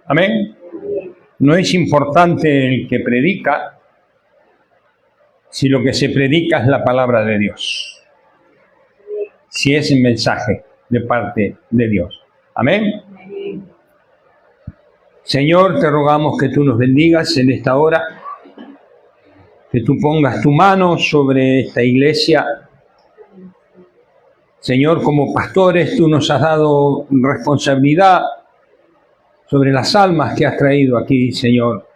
Amén. No es importante el que predica, si lo que se predica es la palabra de Dios. Si es el mensaje de parte de Dios. Amén. Señor, te rogamos que tú nos bendigas en esta hora, que tú pongas tu mano sobre esta iglesia. Señor, como pastores, tú nos has dado responsabilidad sobre las almas que has traído aquí, Señor.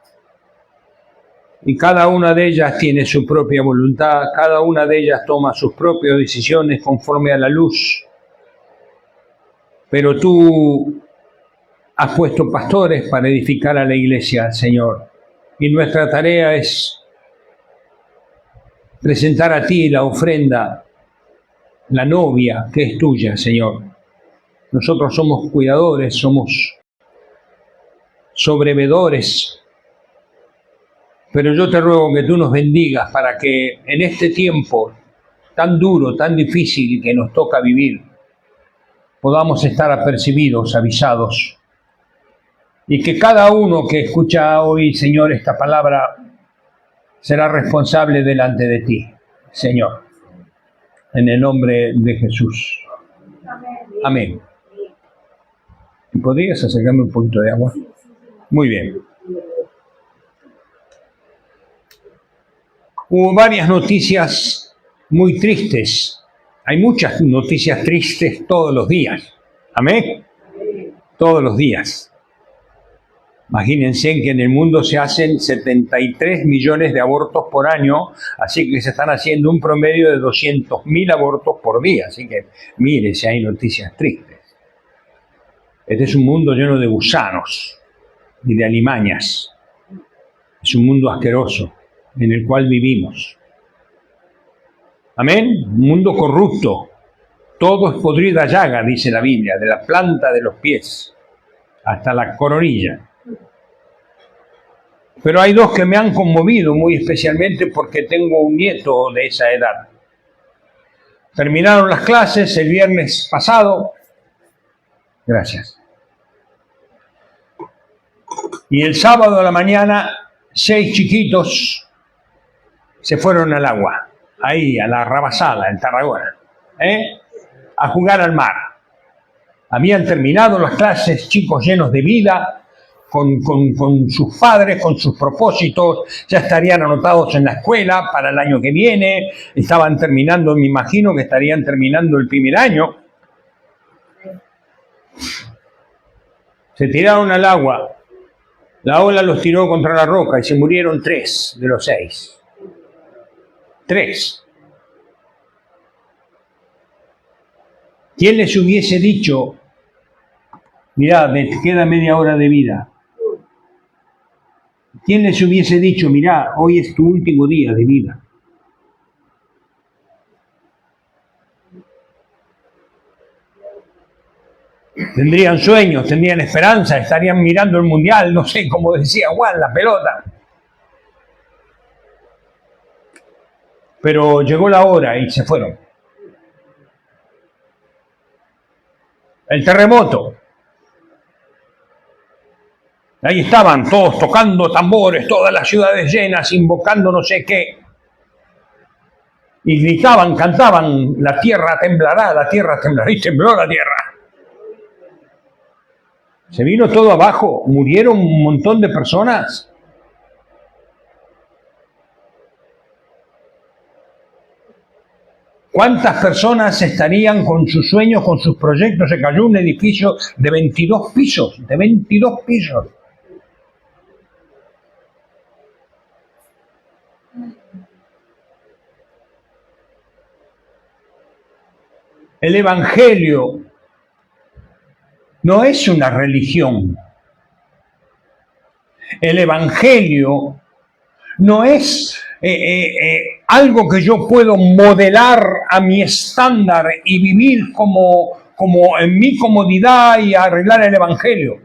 Y cada una de ellas tiene su propia voluntad, cada una de ellas toma sus propias decisiones conforme a la luz. Pero tú has puesto pastores para edificar a la iglesia, Señor. Y nuestra tarea es presentar a ti la ofrenda, la novia que es tuya, Señor. Nosotros somos cuidadores, somos sobrevedores. Pero yo te ruego que tú nos bendigas para que en este tiempo tan duro, tan difícil que nos toca vivir, podamos estar apercibidos, avisados. Y que cada uno que escucha hoy, Señor, esta palabra, será responsable delante de ti, Señor. En el nombre de Jesús. Amén. ¿Podrías acercarme un poquito de agua? Muy bien. Hubo varias noticias muy tristes. Hay muchas noticias tristes todos los días. ¿Amén? Todos los días. Imagínense que en el mundo se hacen 73 millones de abortos por año, así que se están haciendo un promedio de 200.000 abortos por día. Así que mire si hay noticias tristes. Este es un mundo lleno de gusanos y de alimañas. Es un mundo asqueroso en el cual vivimos. Amén. Un mundo corrupto. Todo es podrida llaga, dice la Biblia, de la planta de los pies hasta la coronilla. Pero hay dos que me han conmovido muy especialmente porque tengo un nieto de esa edad. Terminaron las clases el viernes pasado. Gracias. Y el sábado a la mañana, 6 chiquitos se fueron al agua, ahí a la Rabasala, en Tarragona, a jugar al mar. Habían terminado las clases, chicos llenos de vida, con sus padres, con sus propósitos, ya estarían anotados en la escuela para el año que viene, estaban terminando, me imagino que estarían terminando el primer año. Se tiraron al agua, la ola los tiró contra la roca y se murieron 3 de los 6. 3. ¿Quién les hubiese dicho, mirá, te queda media hora de vida? ¿Quién les hubiese dicho, mirá, hoy es tu último día de vida? Tendrían sueños, tendrían esperanza, estarían mirando el mundial, no sé, como decía Juan, la pelota. Pero llegó la hora y se fueron. El terremoto. Ahí estaban todos tocando tambores, todas las ciudades llenas, invocando no sé qué. Y gritaban, cantaban, la tierra temblará, y tembló la tierra. Se vino todo abajo, murieron un montón de personas. ¿Cuántas personas estarían con sus sueños, con sus proyectos? Se cayó un edificio de 22 pisos, de 22 pisos. El Evangelio no es una religión. El Evangelio no es algo que yo puedo modelar a mi estándar y vivir como en mi comodidad y arreglar el Evangelio.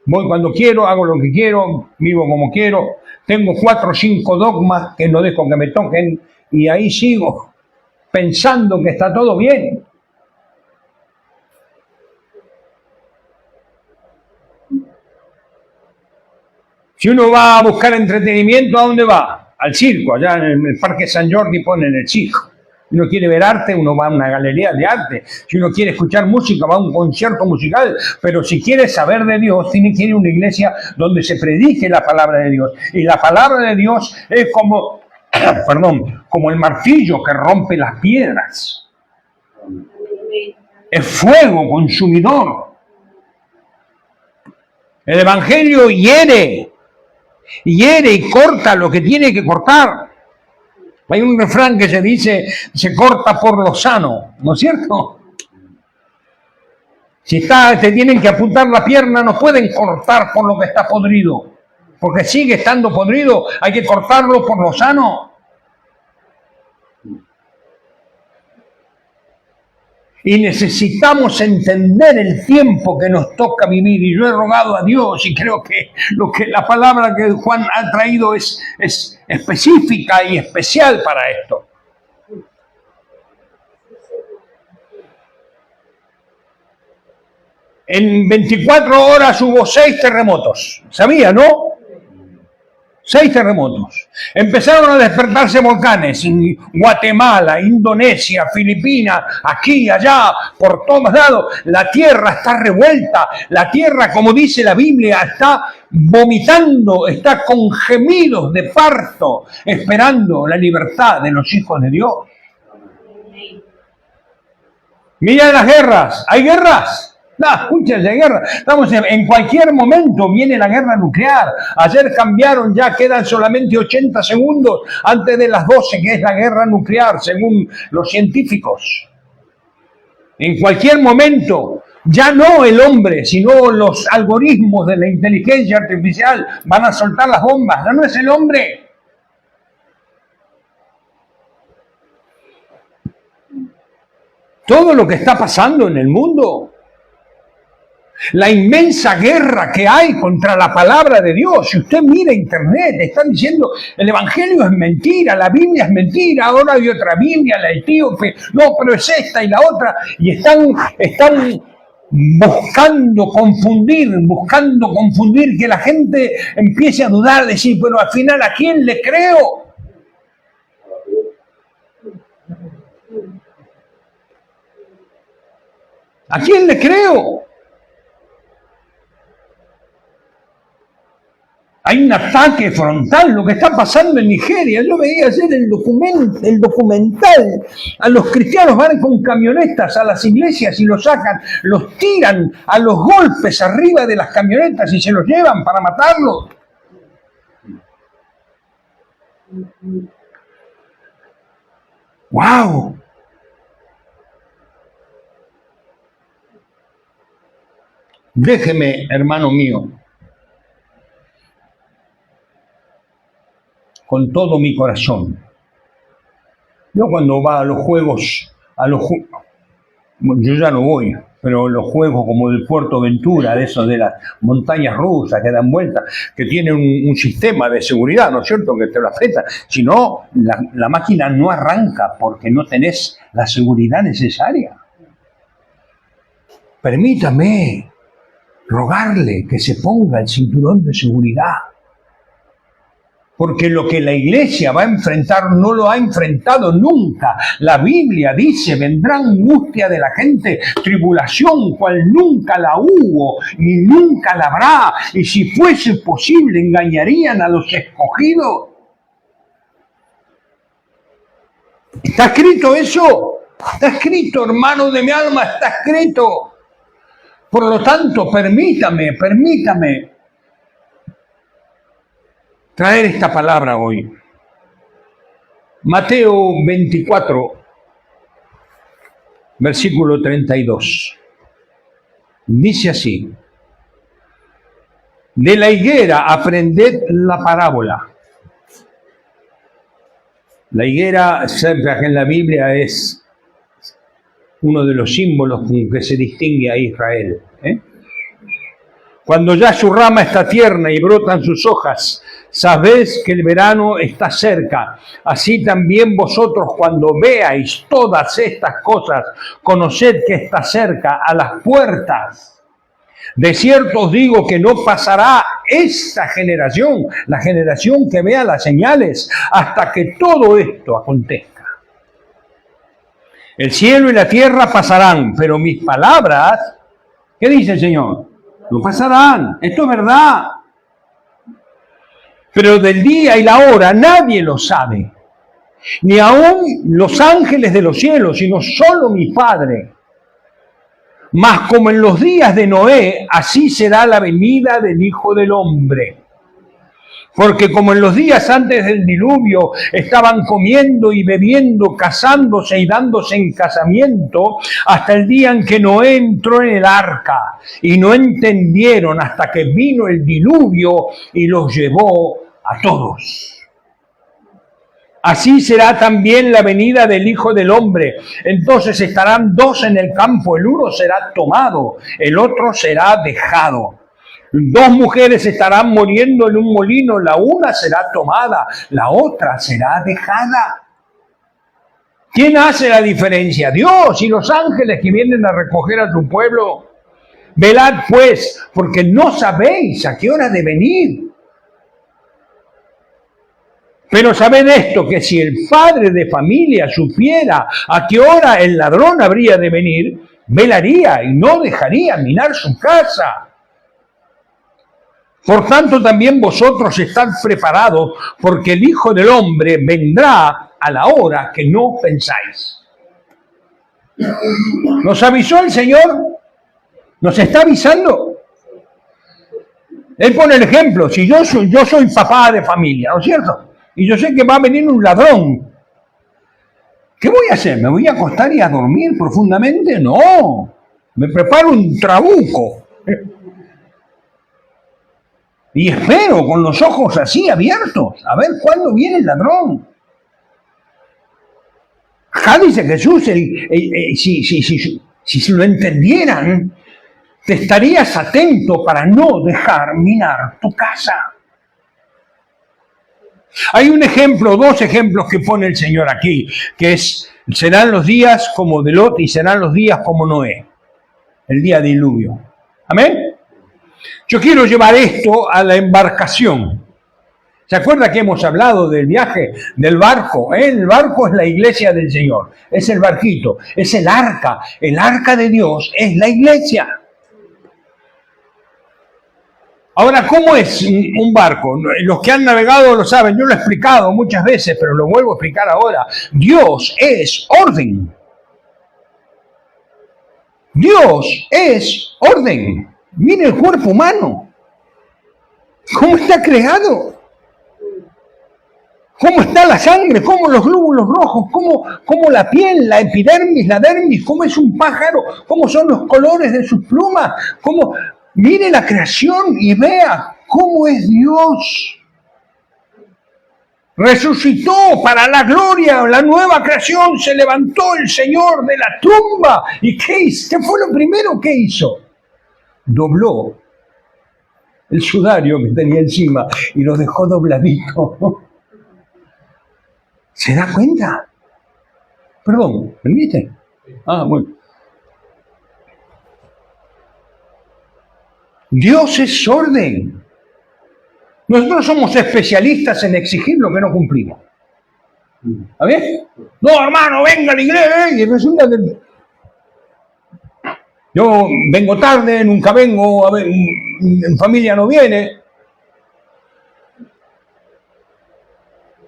Voy cuando quiero, hago lo que quiero, vivo como quiero, tengo 4 o 5 dogmas que no dejo que me toquen y ahí sigo pensando que está todo bien. Si uno va a buscar entretenimiento, ¿a dónde va? Al circo, allá en el Parque San Jordi ponen el circo. Si uno quiere ver arte, uno va a una galería de arte. Si uno quiere escuchar música, va a un concierto musical. Pero si quiere saber de Dios, tiene que ir a una iglesia donde se predique la palabra de Dios. Y la palabra de Dios es como, como el martillo que rompe las piedras. Es fuego consumidor. El Evangelio hiere y corta lo que tiene que cortar. Hay un refrán que se dice, se corta por lo sano, ¿no es cierto? Si te tienen que apuntar la pierna, no pueden cortar por lo que está podrido, porque sigue estando podrido, hay que cortarlo por lo sano. Y necesitamos entender el tiempo que nos toca vivir. Y yo he rogado a Dios, y creo que la palabra que Juan ha traído es específica y especial para esto. En 24 horas hubo 6 terremotos. ¿Sabía, no? 6 terremotos. Empezaron a despertarse volcanes en Guatemala, Indonesia, Filipinas, aquí y allá, por todos lados. La tierra está revuelta. La tierra, como dice la Biblia, está vomitando, está con gemidos de parto, esperando la libertad de los hijos de Dios. Mira las guerras. ¿Hay guerras? No, escúchense, guerra. Estamos en cualquier momento viene la guerra nuclear. Ayer cambiaron, ya quedan solamente 80 segundos antes de las 12, que es la guerra nuclear, según los científicos. En cualquier momento, ya no el hombre, sino los algoritmos de la inteligencia artificial van a soltar las bombas. Ya no es el hombre. Todo lo que está pasando en el mundo, la inmensa guerra que hay contra la palabra de Dios. Si usted mira internet, están diciendo el Evangelio es mentira, la Biblia es mentira, ahora hay otra Biblia, la etíope, no, pero es esta y la otra, y están buscando confundir, que la gente empiece a dudar, decir, pero al final, ¿a quién le creo? ¿A quién le creo? Hay un ataque frontal, lo que está pasando en Nigeria. Yo veía ayer el documental. A los cristianos van con camionetas a las iglesias y los sacan, los tiran a los golpes arriba de las camionetas y se los llevan para matarlos. ¡Wow! Déjeme, hermano mío, con todo mi corazón. Yo cuando va a los juegos, yo ya no voy, pero los juegos como del Puerto Ventura, de esos de las montañas rusas que dan vueltas, que tienen un sistema de seguridad, ¿no es cierto?, que te lo aprieta. Si no, la máquina no arranca porque no tenés la seguridad necesaria. Permítame rogarle que se ponga el cinturón de seguridad. Porque lo que la iglesia va a enfrentar no lo ha enfrentado nunca. La Biblia dice, vendrá angustia de la gente, tribulación cual nunca la hubo, ni nunca la habrá. Y si fuese posible, engañarían a los escogidos. ¿Está escrito eso? Está escrito, hermano de mi alma, está escrito. Por lo tanto, permítame traer esta palabra hoy. Mateo 24, versículo 32. Dice así: de la higuera aprended la parábola. La higuera, cerca que en la Biblia es uno de los símbolos con que se distingue a Israel. Cuando ya su rama está tierna y brotan sus hojas, sabéis que el verano está cerca. Así también vosotros, cuando veáis todas estas cosas, conoced que está cerca, a las puertas. De cierto os digo que no pasará esta generación, la generación que vea las señales, hasta que todo esto acontezca. El cielo y la tierra pasarán, pero mis palabras, ¿qué dice el Señor? No pasarán. Esto es verdad. Pero del día y la hora nadie lo sabe, ni aun los ángeles de los cielos, sino solo mi Padre. Mas como en los días de Noé, así será la venida del Hijo del Hombre. Porque como en los días antes del diluvio estaban comiendo y bebiendo, casándose y dándose en casamiento, hasta el día en que Noé entró en el arca, y no entendieron hasta que vino el diluvio y los llevó a todos. Así será también la venida del Hijo del Hombre. Entonces estarán dos en el campo, el uno será tomado, el otro será dejado. Dos mujeres estarán muriendo en un molino, la una será tomada, la otra será dejada. ¿Quién hace la diferencia? Dios y los ángeles que vienen a recoger a su pueblo. Velad pues, porque no sabéis a qué hora ha de venir. Pero sabed esto, que si el padre de familia supiera a qué hora el ladrón habría de venir, velaría y no dejaría minar su casa. Por tanto, también vosotros estad preparados, porque el Hijo del Hombre vendrá a la hora que no pensáis. ¿Nos avisó el Señor? ¿Nos está avisando? Él pone el ejemplo. Si yo soy papá de familia, ¿no es cierto? Y yo sé que va a venir un ladrón. ¿Qué voy a hacer? ¿Me voy a acostar y a dormir profundamente? No. Me preparo un trabuco. Y espero con los ojos así abiertos, a ver cuándo viene el ladrón. Acá dice Jesús, si lo entendieran, te estarías atento para no dejar minar tu casa. Hay un ejemplo, dos ejemplos que pone el Señor aquí, que serán los días como de Lot y serán los días como Noé, el día de diluvio. ¿Amén? Yo quiero llevar esto a la embarcación. ¿Se acuerda que hemos hablado del viaje del barco? El barco es la iglesia del Señor, es el barquito, es el arca de Dios es la iglesia. Ahora, ¿cómo es un barco? Los que han navegado lo saben, yo lo he explicado muchas veces, pero lo vuelvo a explicar ahora. Dios es orden. Dios es orden. Mire el cuerpo humano. ¿Cómo está creado? ¿Cómo está la sangre? ¿Cómo los glóbulos rojos? ¿Cómo la piel, la epidermis, la dermis? ¿Cómo es un pájaro? ¿Cómo son los colores de sus plumas? ¿Cómo? Mire la creación y vea cómo es Dios. Resucitó para la gloria, la nueva creación, se levantó el Señor de la tumba. ¿Y qué fue lo primero que hizo? Dobló el sudario que tenía encima y lo dejó dobladito. ¿Se da cuenta? Perdón, ¿permite? Bueno. Dios es orden. Nosotros somos especialistas en exigir lo que no cumplimos. ¿A ver? No, hermano, venga a la iglesia. Y resulta que yo vengo tarde, nunca vengo, a ver, en familia no viene.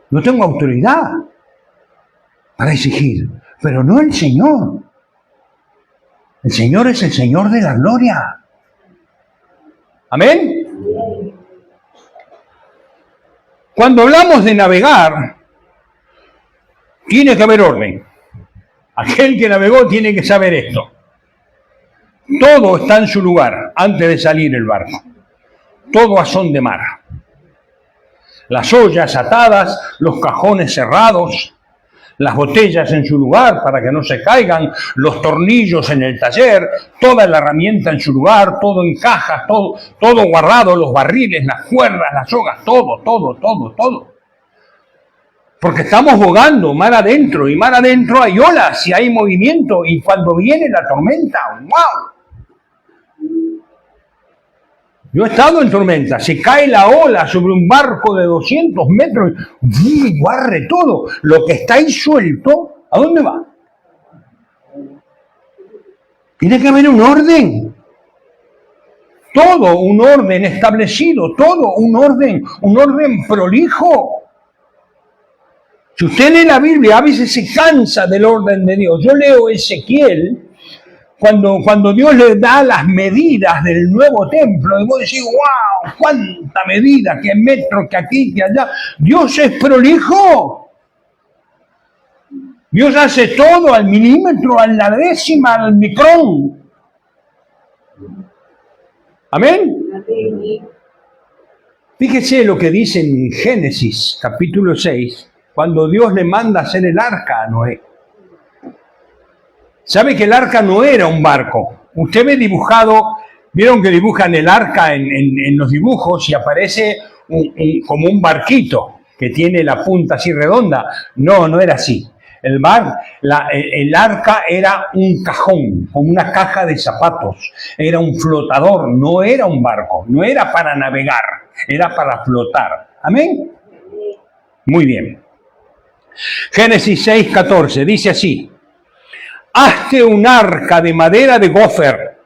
No tengo autoridad para exigir, pero no el Señor. El Señor es el Señor de la gloria. ¿Amén? Cuando hablamos de navegar, tiene que haber orden. Aquel que navegó tiene que saber esto. Todo está en su lugar antes de salir el barco. Todo a son de mar. Las ollas atadas, los cajones cerrados, las botellas en su lugar para que no se caigan, los tornillos en el taller, toda la herramienta en su lugar, todo en cajas, todo guardado, los barriles, las cuerdas, las sogas, todo. Porque estamos bogando mar adentro, y mar adentro hay olas y hay movimiento, y cuando viene la tormenta, ¡wow! Yo he estado en tormenta, se cae la ola sobre un barco de 200 metros y barre todo. Lo que está ahí suelto, ¿a dónde va? Tiene que haber un orden. Todo un orden establecido, todo un orden prolijo. Si usted lee la Biblia, a veces se cansa del orden de Dios. Yo leo Ezequiel, cuando Dios le da las medidas del nuevo templo, y vos decís, wow, cuánta medida, qué metro, que aquí, que allá. Dios es prolijo. Dios hace todo al milímetro, a la décima, al micrón. Amén. Fíjese lo que dice en Génesis, capítulo 6, cuando Dios le manda hacer el arca a Noé. ¿Sabe que el arca no era un barco? Usted ve dibujado, vieron que dibujan el arca en los dibujos y aparece como un barquito que tiene la punta así redonda. No, no era así. El arca era un cajón, como una caja de zapatos. Era un flotador, no era un barco, no era para navegar, era para flotar. ¿Amén? Muy bien. Génesis 6:14 dice así: hazte un arca de madera de gofer.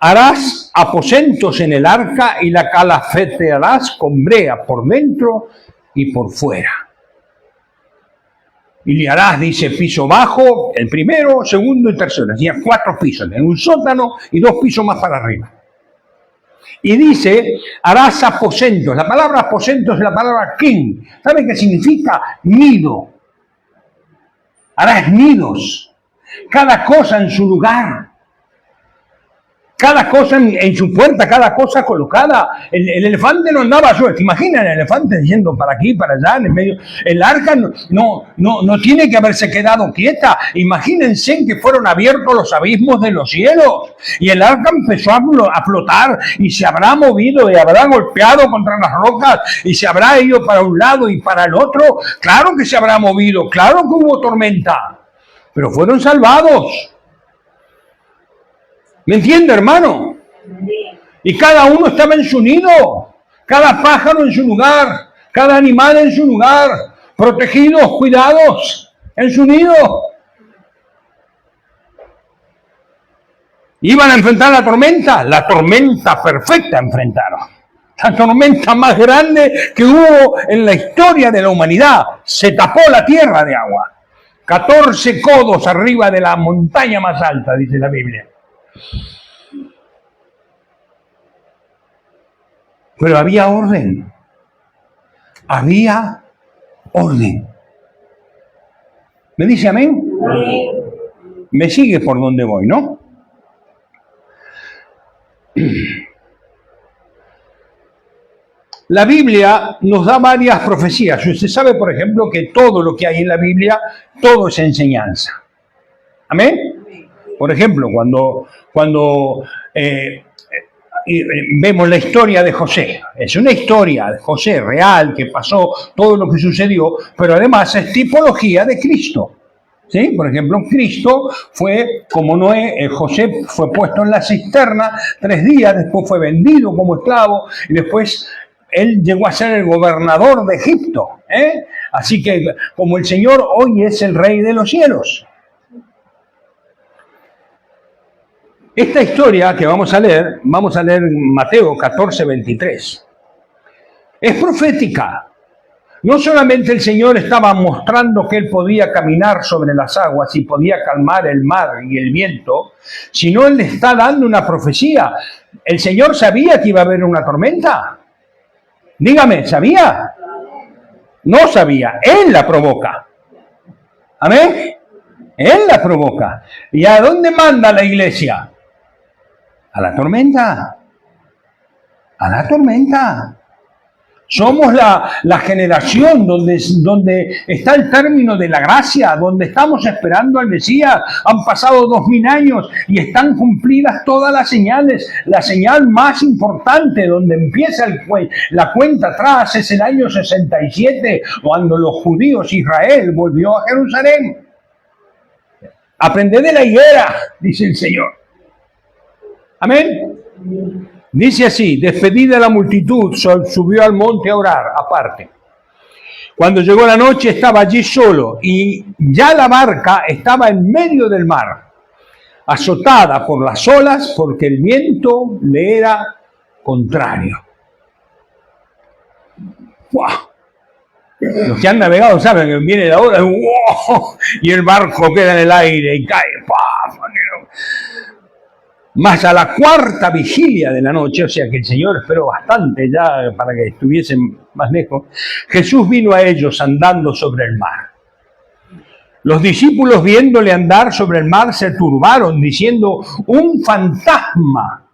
Harás aposentos en el arca y la calafetearás con brea por dentro y por fuera. Y le harás, dice, piso bajo, el primero, segundo y tercero. Hacía 4 pisos, en un sótano y 2 pisos más para arriba. Y dice, harás aposentos. La palabra aposentos es la palabra king. ¿Sabe qué significa? Nido. Harás nidos. Cada cosa en su lugar. Cada cosa en su puerta, cada cosa colocada. El elefante no andaba solo. ¿Te imaginas el elefante yendo para aquí, para allá, en el medio? El arca no tiene que haberse quedado quieta. Imagínense que fueron abiertos los abismos de los cielos. Y el arca empezó a flotar y se habrá movido y habrá golpeado contra las rocas y se habrá ido para un lado y para el otro. Claro que se habrá movido, claro que hubo tormenta. Pero fueron salvados. ¿Me entiende, hermano? Y cada uno estaba en su nido, cada pájaro en su lugar, cada animal en su lugar, protegidos, cuidados, en su nido. Iban a enfrentar la tormenta perfecta enfrentaron. La tormenta más grande que hubo en la historia de la humanidad. Se tapó la tierra de agua. 14 codos arriba de la montaña más alta, dice la Biblia. Pero había orden. Había orden. ¿Me dice amén? Me sigue por donde voy, ¿no? La Biblia nos da varias profecías. Usted sabe, por ejemplo, que todo lo que hay en la Biblia, todo es enseñanza. ¿Amén? Por ejemplo, cuando vemos la historia de José, es una historia de José real, que pasó todo lo que sucedió, pero además es tipología de Cristo. ¿Sí? Por ejemplo, Cristo fue como Noé, José fue puesto en la cisterna 3 días, después fue vendido como esclavo y después él llegó a ser el gobernador de Egipto. Así que como el Señor hoy es el Rey de los cielos. Esta historia que vamos a leer Mateo 14:23. Es profética. No solamente el Señor estaba mostrando que Él podía caminar sobre las aguas y podía calmar el mar y el viento, sino Él le está dando una profecía. ¿El Señor sabía que iba a haber una tormenta? Dígame, ¿sabía? No sabía. Él la provoca. ¿Amén? Él la provoca. ¿Y a dónde manda la iglesia? A la tormenta. A la tormenta. Somos la generación donde está el término de la gracia, donde estamos esperando al Mesías. Han pasado 2000 años y están cumplidas todas las señales. La señal más importante donde empieza la cuenta atrás es el año 67, cuando los judíos, Israel, volvió a Jerusalén. Aprended de la higuera, dice el Señor. Amén. Dice así: despedida la multitud, subió al monte a orar, aparte. Cuando llegó la noche estaba allí solo y ya la barca estaba en medio del mar, azotada por las olas porque el viento le era contrario. ¡Wow! Los que han navegado saben que viene la ola ¡wow! Y el barco queda en el aire y cae. ¡Pah! Más a la cuarta vigilia de la noche, o sea que el Señor esperó bastante ya para que estuviesen más lejos, Jesús vino a ellos andando sobre el mar. Los discípulos, viéndole andar sobre el mar, se turbaron, diciendo: un fantasma.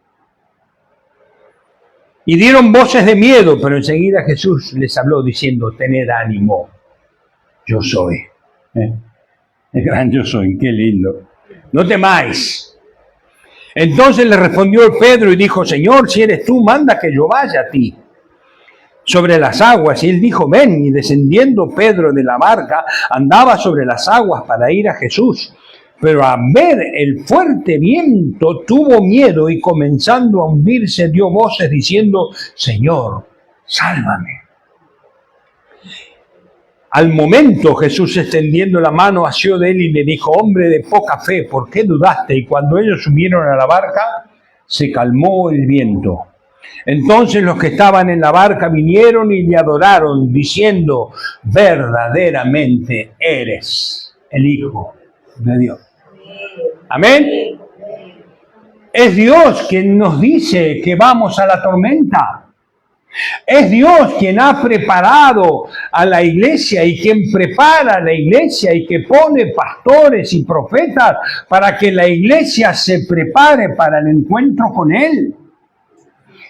Y dieron voces de miedo, pero enseguida Jesús les habló diciendo: tened ánimo, yo soy. El gran yo soy, qué lindo. No temáis. Entonces le respondió Pedro y dijo: Señor, si eres tú, manda que yo vaya a ti sobre las aguas. Y él dijo: ven. Y descendiendo Pedro de la barca, andaba sobre las aguas para ir a Jesús. Pero al ver el fuerte viento, tuvo miedo y comenzando a hundirse, dio voces diciendo: Señor, sálvame. Al momento Jesús, extendiendo la mano, asió de él y le dijo: hombre de poca fe, ¿por qué dudaste? Y cuando ellos subieron a la barca, se calmó el viento. Entonces los que estaban en la barca vinieron y le adoraron, diciendo: verdaderamente eres el Hijo de Dios. Amén. Es Dios quien nos dice que vamos a la tormenta. Es Dios quien ha preparado a la iglesia y quien prepara a la iglesia y que pone pastores y profetas para que la iglesia se prepare para el encuentro con Él.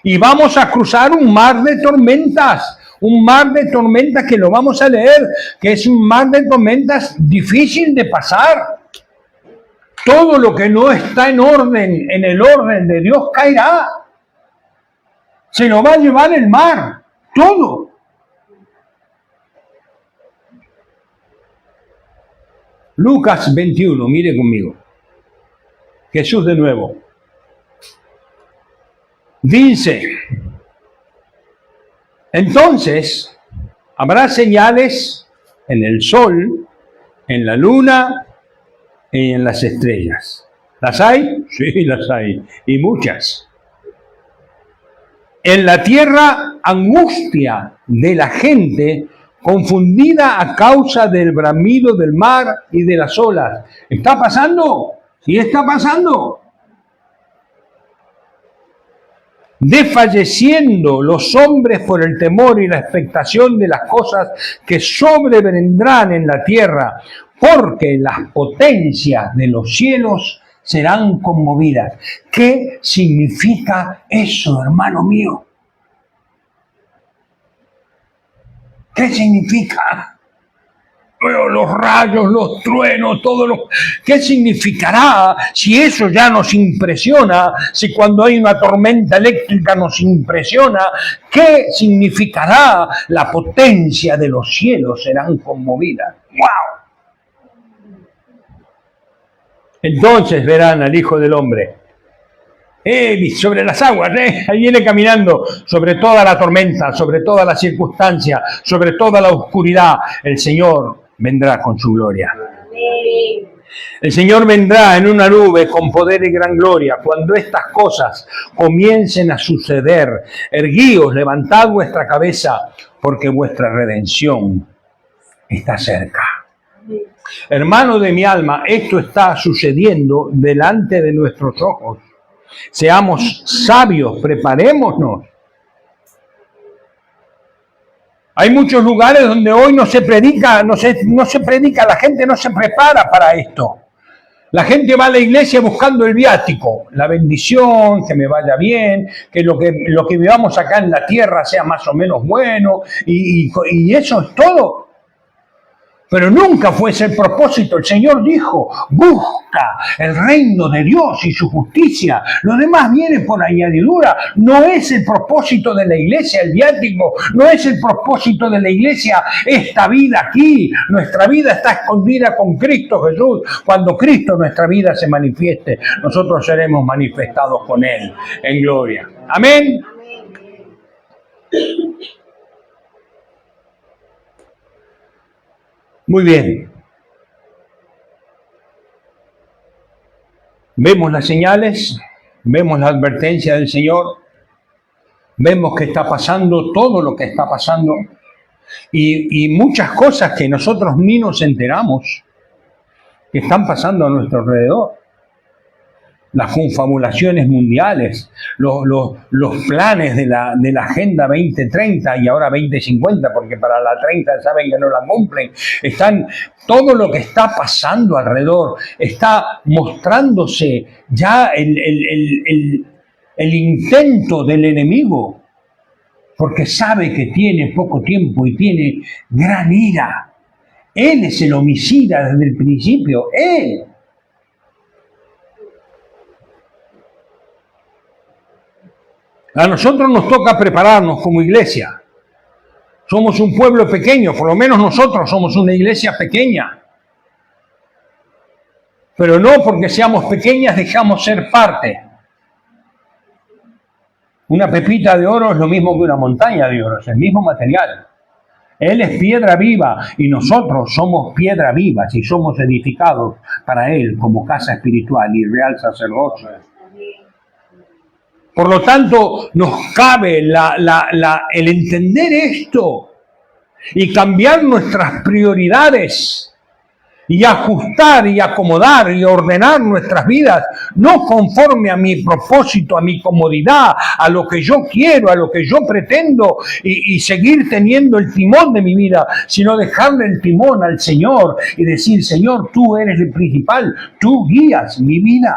Y vamos a cruzar un mar de tormentas que lo vamos a leer, que es un mar de tormentas difícil de pasar. Todo lo que no está en orden, en el orden de Dios, caerá. Se lo va a llevar el mar, todo. Lucas 21, mire conmigo. Jesús de nuevo. Dice: entonces habrá señales en el sol, en la luna y en las estrellas. ¿Las hay? Sí, las hay. Y muchas. En la tierra, angustia de la gente confundida a causa del bramido del mar y de las olas. ¿Está pasando? Sí, está pasando. Desfalleciendo los hombres por el temor y la expectación de las cosas que sobrevendrán en la tierra, porque las potencias de los cielos serán conmovidas. ¿Qué significa eso, hermano mío? ¿Qué significa? Los rayos, los truenos, todo lo... ¿Qué significará si eso ya nos impresiona? Si cuando hay una tormenta eléctrica nos impresiona, ¿qué significará? La potencia de los cielos serán conmovidas. ¡Wow! Entonces verán al Hijo del Hombre sobre las aguas, ahí viene caminando sobre toda la tormenta, sobre toda la circunstancia, sobre toda la oscuridad. El Señor vendrá con su gloria. El Señor vendrá en una nube con poder y gran gloria. Cuando estas cosas comiencen a suceder, erguíos, levantad vuestra cabeza, porque vuestra redención está cerca. Hermano de mi alma, esto está sucediendo delante de nuestros ojos. Seamos sabios, preparémonos. Hay muchos lugares donde hoy no se predica, la gente no se prepara para esto. La gente va a la iglesia buscando el viático, la bendición, que me vaya bien, que lo que vivamos acá en la tierra sea más o menos bueno, y eso es todo. Pero nunca fue ese el propósito. El Señor dijo: busca el reino de Dios y su justicia. Lo demás viene por añadidura. No es el propósito de la iglesia el viático. No es el propósito de la iglesia esta vida aquí. Nuestra vida está escondida con Cristo Jesús. Cuando Cristo, nuestra vida, se manifieste, nosotros seremos manifestados con Él en gloria. Amén. Muy bien. Vemos las señales, vemos la advertencia del Señor, vemos que está pasando todo lo que está pasando y muchas cosas que nosotros ni nos enteramos que están pasando a nuestro alrededor. Las confabulaciones mundiales, los planes de la Agenda 2030 y ahora 2050, porque para la 30 saben que no la cumplen. Todo lo que está pasando alrededor está mostrándose ya el intento del enemigo, porque sabe que tiene poco tiempo y tiene gran ira. Él es el homicida desde el principio, él. A nosotros nos toca prepararnos como iglesia. Somos un pueblo pequeño, por lo menos nosotros somos una iglesia pequeña. Pero no porque seamos pequeñas dejamos ser parte. Una pepita de oro es lo mismo que una montaña de oro, es el mismo material. Él es piedra viva y nosotros somos piedra vivas y somos edificados para Él como casa espiritual y real sacerdocio. Por lo tanto, nos cabe el entender esto y cambiar nuestras prioridades y ajustar y acomodar y ordenar nuestras vidas, no conforme a mi propósito, a mi comodidad, a lo que yo quiero, a lo que yo pretendo y seguir teniendo el timón de mi vida, sino dejarle el timón al Señor y decir, Señor, tú eres el principal, tú guías mi vida.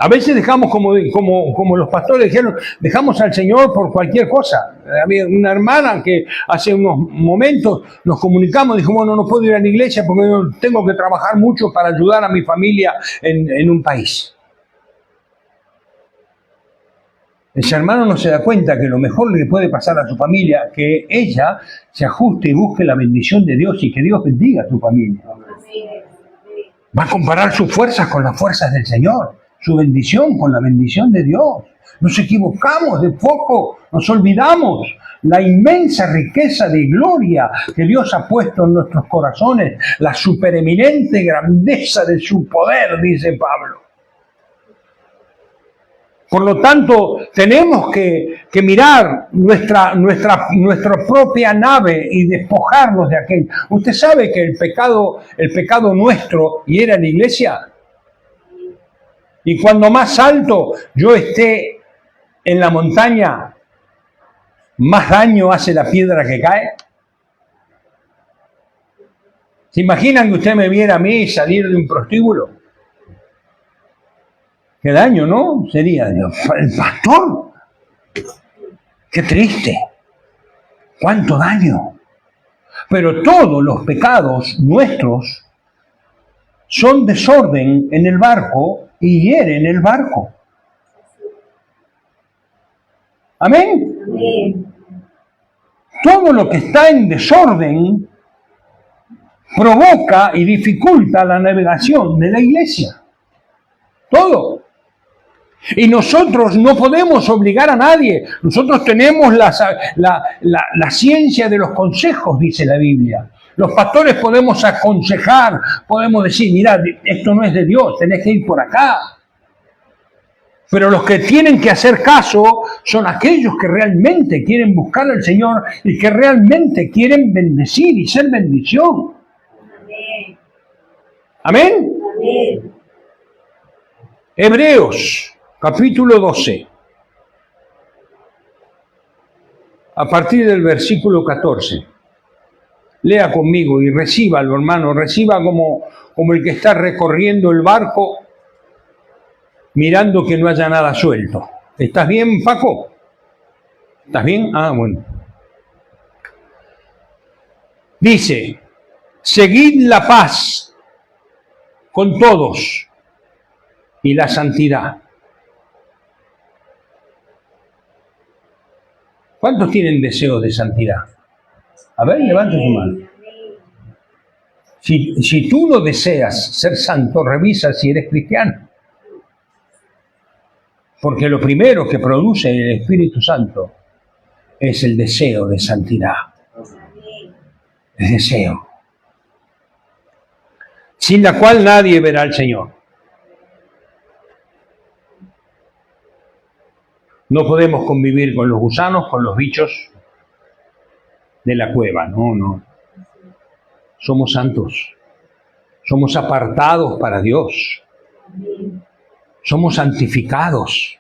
A veces dejamos, como los pastores dijeron, dejamos al Señor por cualquier cosa. Había una hermana que hace unos momentos nos comunicamos, dijo, bueno, no puedo ir a la iglesia porque yo tengo que trabajar mucho para ayudar a mi familia en un país. Ese hermano no se da cuenta que lo mejor le puede pasar a su familia, que ella se ajuste y busque la bendición de Dios y que Dios bendiga a su familia. Va a comparar sus fuerzas con las fuerzas del Señor. Su bendición con la bendición de Dios. Nos equivocamos de poco, nos olvidamos la inmensa riqueza de gloria que Dios ha puesto en nuestros corazones, la supereminente grandeza de su poder, dice Pablo. Por lo tanto, tenemos que mirar nuestra propia nave y despojarnos de aquel. Usted sabe que el pecado nuestro hiere a la iglesia. Y cuando más alto yo esté en la montaña, más daño hace la piedra que cae. ¿Se imaginan que usted me viera a mí salir de un prostíbulo? Qué daño, ¿no? Sería el pastor. Qué triste. Cuánto daño. Pero todos los pecados nuestros son desorden en el barco y hieren el barco. ¿Amén? Amén. Todo lo que está en desorden provoca y dificulta la navegación de la iglesia. Todo. Y nosotros no podemos obligar a nadie. Nosotros tenemos la ciencia de los consejos, dice la Biblia. Los pastores podemos aconsejar, podemos decir, mirad, esto no es de Dios, tenés que ir por acá. Pero los que tienen que hacer caso son aquellos que realmente quieren buscar al Señor y que realmente quieren bendecir y ser bendición. Amén. Amén. Hebreos, capítulo 12. A partir del versículo 14. Lea conmigo y recíbalo, hermano, reciba como el que está recorriendo el barco mirando que no haya nada suelto. ¿Estás bien, Paco? ¿Estás bien? Ah, bueno. Dice, seguid la paz con todos y la santidad. ¿Cuántos tienen deseo de santidad? A ver, levante su mano. Si tú no deseas ser santo, revisa si eres cristiano. Porque lo primero que produce el Espíritu Santo es el deseo de santidad. El deseo. Sin la cual nadie verá al Señor. No podemos convivir con los gusanos, con los bichos de la cueva. No. Somos santos. Somos apartados para Dios. Somos santificados.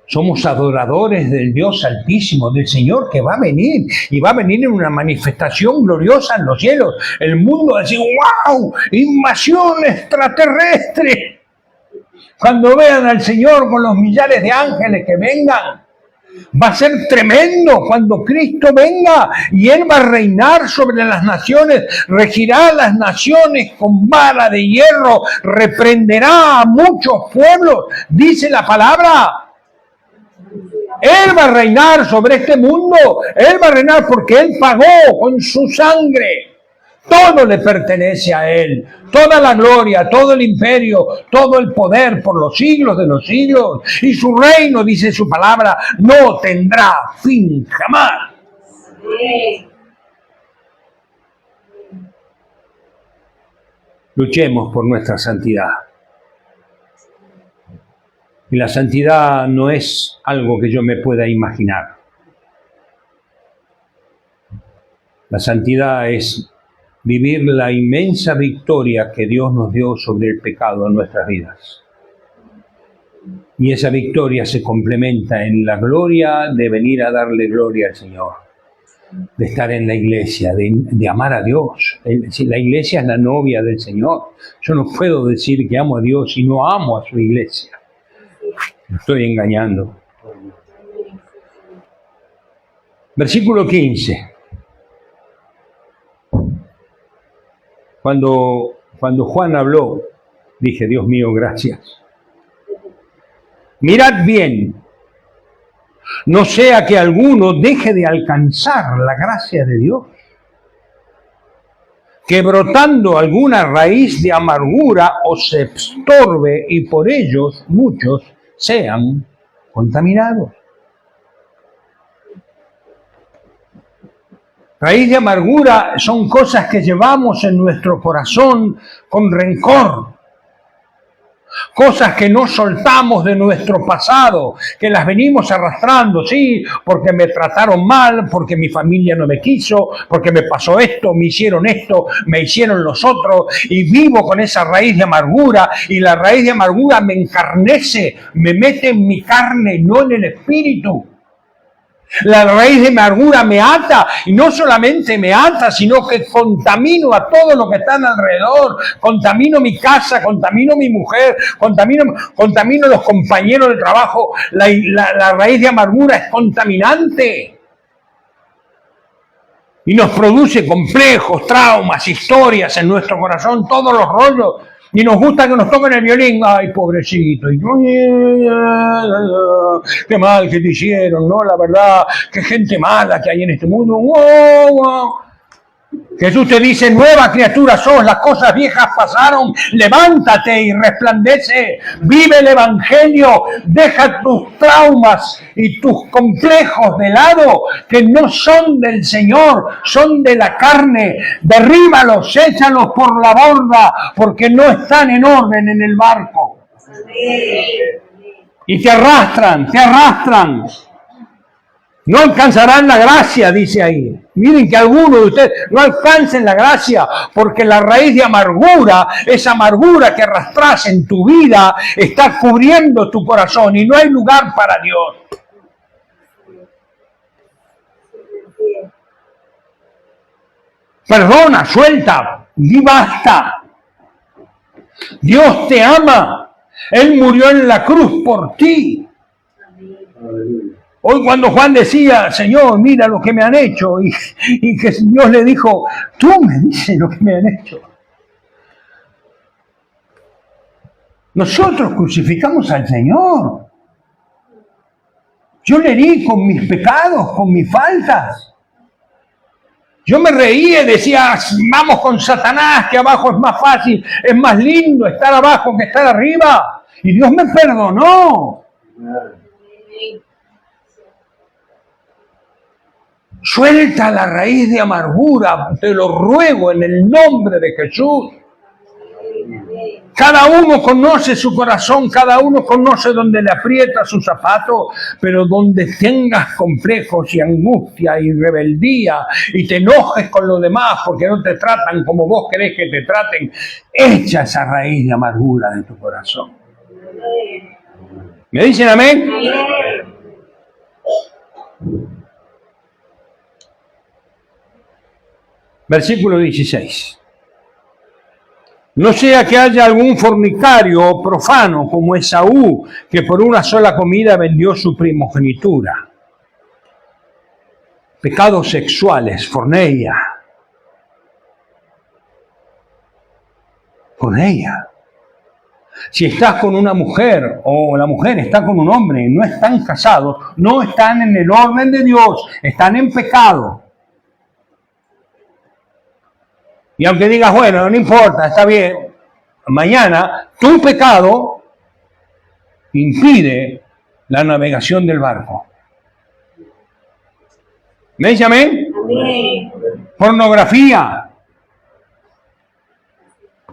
Somos adoradores del Dios Altísimo, del Señor que va a venir. Y va a venir en una manifestación gloriosa en los cielos. El mundo va a decir, ¡wow! ¡Invasión extraterrestre! Cuando vean al Señor con los millares de ángeles que vengan. Va a ser tremendo cuando Cristo venga y Él va a reinar sobre las naciones, regirá las naciones con vara de hierro, reprenderá a muchos pueblos, dice la palabra. Él va a reinar sobre este mundo, Él va a reinar porque Él pagó con su sangre. Todo le pertenece a Él, toda la gloria, todo el imperio, todo el poder por los siglos de los siglos. Y su reino, dice su palabra, no tendrá fin jamás. Luchemos por nuestra santidad. Y la santidad no es algo que yo me pueda imaginar. La santidad es vivir la inmensa victoria que Dios nos dio sobre el pecado en nuestras vidas. Y esa victoria se complementa en la gloria de venir a darle gloria al Señor, de estar en la iglesia, de amar a Dios. La iglesia es la novia del Señor. Yo no puedo decir que amo a Dios y no amo a su iglesia. Me estoy engañando. Versículo 15. Cuando Juan habló, dije, Dios mío, gracias. Mirad bien, no sea que alguno deje de alcanzar la gracia de Dios, que brotando alguna raíz de amargura os estorbe y por ellos muchos sean contaminados. Raíz de amargura son cosas que llevamos en nuestro corazón con rencor. Cosas que no soltamos de nuestro pasado, que las venimos arrastrando, sí, porque me trataron mal, porque mi familia no me quiso, porque me pasó esto, me hicieron los otros, y vivo con esa raíz de amargura, y la raíz de amargura me encarnece, me mete en mi carne, no en el espíritu. La raíz de amargura me ata, y no solamente me ata, sino que contamino a todo lo que está alrededor. Contamino mi casa, contamino mi mujer, contamino los compañeros de trabajo. La raíz de amargura es contaminante. Y nos produce complejos, traumas, historias en nuestro corazón, todos los rollos. Y nos gusta que nos toquen el violín. Ay, pobrecito. Y, qué mal que te hicieron, ¿no? La verdad, qué gente mala que hay en este mundo. Jesús te dice, nueva criatura sos, las cosas viejas pasaron, levántate y resplandece, vive el Evangelio, deja tus traumas y tus complejos de lado, que no son del Señor, son de la carne, derríbalos, échalos por la borda, porque no están en orden en el barco. Y te arrastran. No alcanzarán la gracia, dice ahí. Miren que algunos de ustedes no alcancen la gracia, porque la raíz de amargura, esa amargura que arrastras en tu vida, está cubriendo tu corazón y no hay lugar para Dios. Perdona, suelta, di basta. Dios te ama. Él murió en la cruz por ti. Hoy cuando Juan decía, Señor, mira lo que me han hecho, y que Dios le dijo, tú me dices lo que me han hecho. Nosotros crucificamos al Señor. Yo le herí con mis pecados, con mis faltas. Yo me reía y decía, vamos con Satanás, que abajo es más fácil, es más lindo estar abajo que estar arriba. Y Dios me perdonó. Suelta la raíz de amargura, te lo ruego en el nombre de Jesús. Cada uno conoce su corazón, cada uno conoce donde le aprieta su zapato, pero donde tengas complejos y angustia y rebeldía y te enojes con los demás porque no te tratan como vos querés que te traten, echa esa raíz de amargura de tu corazón. ¿Me dicen amén? Versículo 16. No sea que haya algún fornicario o profano como Esaú, que por una sola comida vendió su primogenitura. Pecados sexuales, forneia. Con ella. Si estás con una mujer o la mujer está con un hombre, no están casados, no están en el orden de Dios, están en pecado. Y aunque digas, bueno, no importa, está bien, mañana tu pecado impide la navegación del barco. ¿Me dice amén? Amén. Pornografía.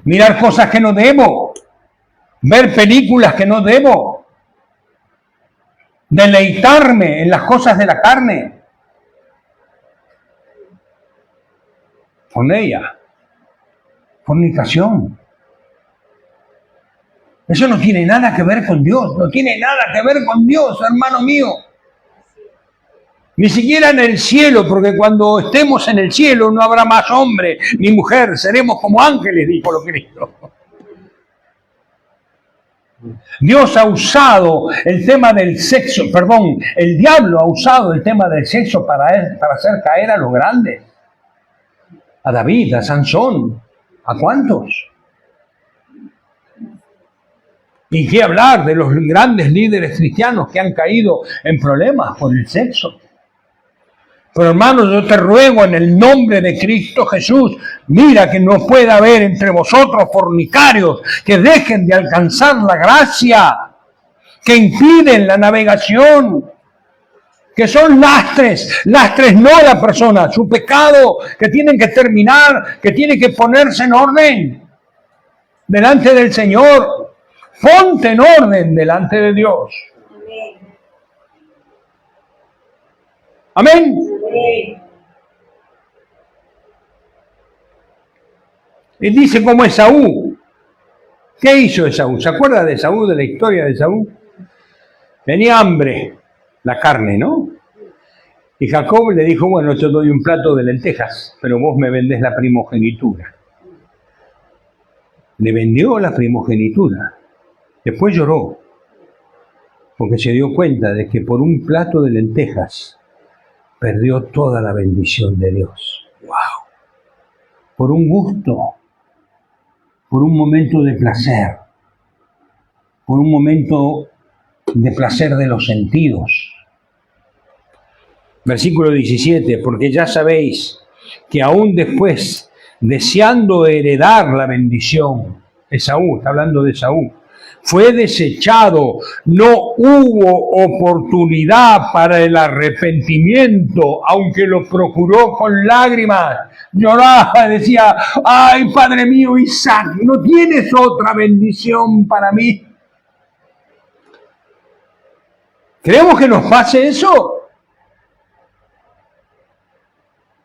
Mirar cosas que no debo. Ver películas que no debo. Deleitarme en las cosas de la carne. Con ella. Fornicación. Eso no tiene nada que ver con Dios, no tiene nada que ver con Dios, hermano mío. Ni siquiera en el cielo, porque cuando estemos en el cielo no habrá más hombre ni mujer, seremos como ángeles, dijo lo Cristo. Dios ha usado el tema del sexo, el diablo ha usado el tema del sexo para hacer caer a los grandes. A David, a Sansón. ¿A cuántos? ¿Y qué hablar de los grandes líderes cristianos que han caído en problemas por el sexo? Pero hermanos, yo te ruego en el nombre de Cristo Jesús, mira que no pueda haber entre vosotros fornicarios que dejen de alcanzar la gracia, que impiden la navegación, que son lastres no la persona, su pecado, que tienen que terminar, que tienen que ponerse en orden delante del Señor. Ponte en orden delante de Dios. Amén. Y dice como Esaú. ¿Qué hizo Esaú? ¿Se acuerda de Esaú, de la historia de Esaú? Tenía hambre. La carne, ¿no? Y Jacob le dijo, bueno, te doy un plato de lentejas, pero vos me vendés la primogenitura. Le vendió la primogenitura. Después lloró, porque se dio cuenta de que por un plato de lentejas perdió toda la bendición de Dios. ¡Wow! Por un gusto, por un momento de placer, por un momento de placer de los sentidos. Versículo 17, porque ya sabéis que aún después, deseando heredar la bendición, Esaú, está hablando de Esaú, fue desechado, no hubo oportunidad para el arrepentimiento, aunque lo procuró con lágrimas, lloraba, decía, ay, Padre mío, Isaac, ¿no tienes otra bendición para mí? ¿Queremos que nos pase eso?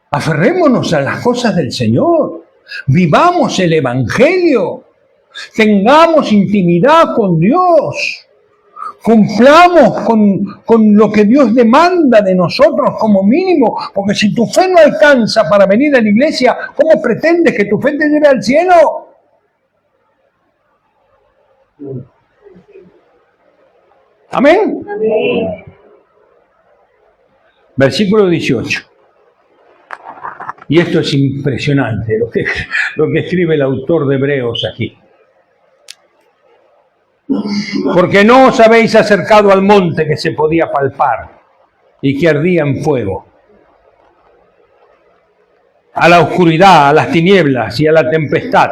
Aferrémonos a las cosas del Señor, vivamos el Evangelio, tengamos intimidad con Dios, cumplamos con lo que Dios demanda de nosotros como mínimo, porque si tu fe no alcanza para venir a la iglesia, ¿cómo pretendes que tu fe te lleve al cielo? Amén. Amén. Versículo 18. Y esto es impresionante, lo que escribe el autor de Hebreos aquí. Porque no os habéis acercado al monte que se podía palpar y que ardía en fuego, a la oscuridad, a las tinieblas y a la tempestad,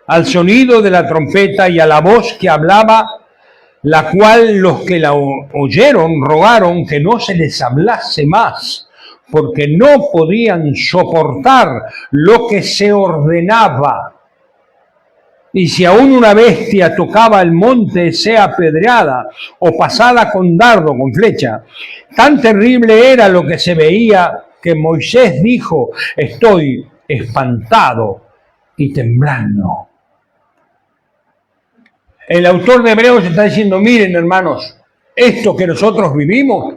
al sonido de la trompeta y a la voz que hablaba, la cual los que la oyeron rogaron que no se les hablase más, porque no podían soportar lo que se ordenaba. Y si aún una bestia tocaba el monte, sea apedreada o pasada con dardo, con flecha, tan terrible era lo que se veía que Moisés dijo: estoy espantado y temblando. El autor de Hebreos está diciendo: miren, hermanos, esto que nosotros vivimos,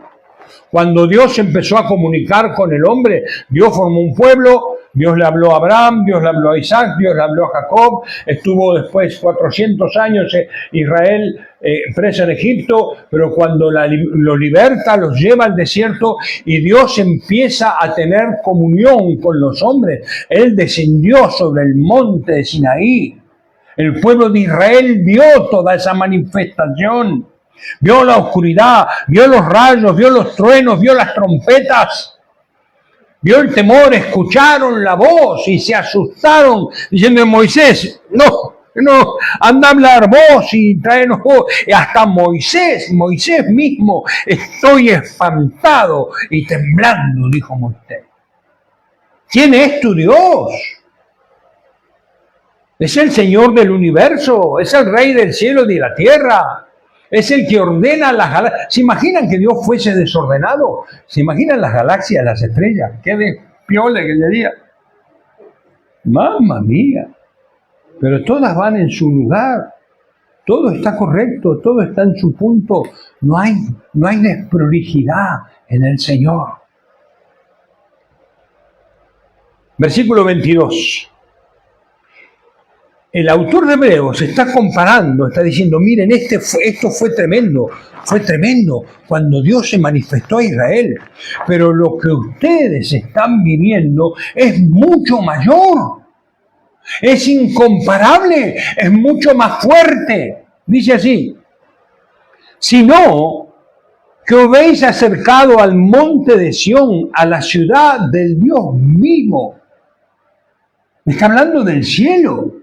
cuando Dios empezó a comunicar con el hombre, Dios formó un pueblo, Dios le habló a Abraham, Dios le habló a Isaac, Dios le habló a Jacob, estuvo después 400 años Israel preso en Egipto, pero cuando los liberta, los lleva al desierto y Dios empieza a tener comunión con los hombres. Él descendió sobre el monte de Sinaí. El pueblo de Israel vio toda esa manifestación, vio la oscuridad, vio los rayos, vio los truenos, vio las trompetas, vio el temor, escucharon la voz y se asustaron, diciendo: Moisés, no, anda a hablar vos y tráenos vos. Y hasta Moisés mismo: estoy espantado y temblando, dijo Moisés. ¿Quién es tu Dios? Es el Señor del universo, es el Rey del cielo y de la tierra, es el que ordena las galaxias. ¿Se imaginan que Dios fuese desordenado? ¿Se imaginan las galaxias, las estrellas? ¡Qué despiola que sería! ¡Mamma mía! Pero todas van en su lugar, todo está correcto, todo está en su punto, no hay desprolijidad en el Señor. Versículo 22. El autor de Hebreos está comparando, está diciendo: miren, esto fue tremendo cuando Dios se manifestó a Israel, pero lo que ustedes están viviendo es mucho mayor, es incomparable, es mucho más fuerte. Dice así: sino que os habéis acercado al monte de Sión, a la ciudad del Dios vivo. Está hablando del cielo.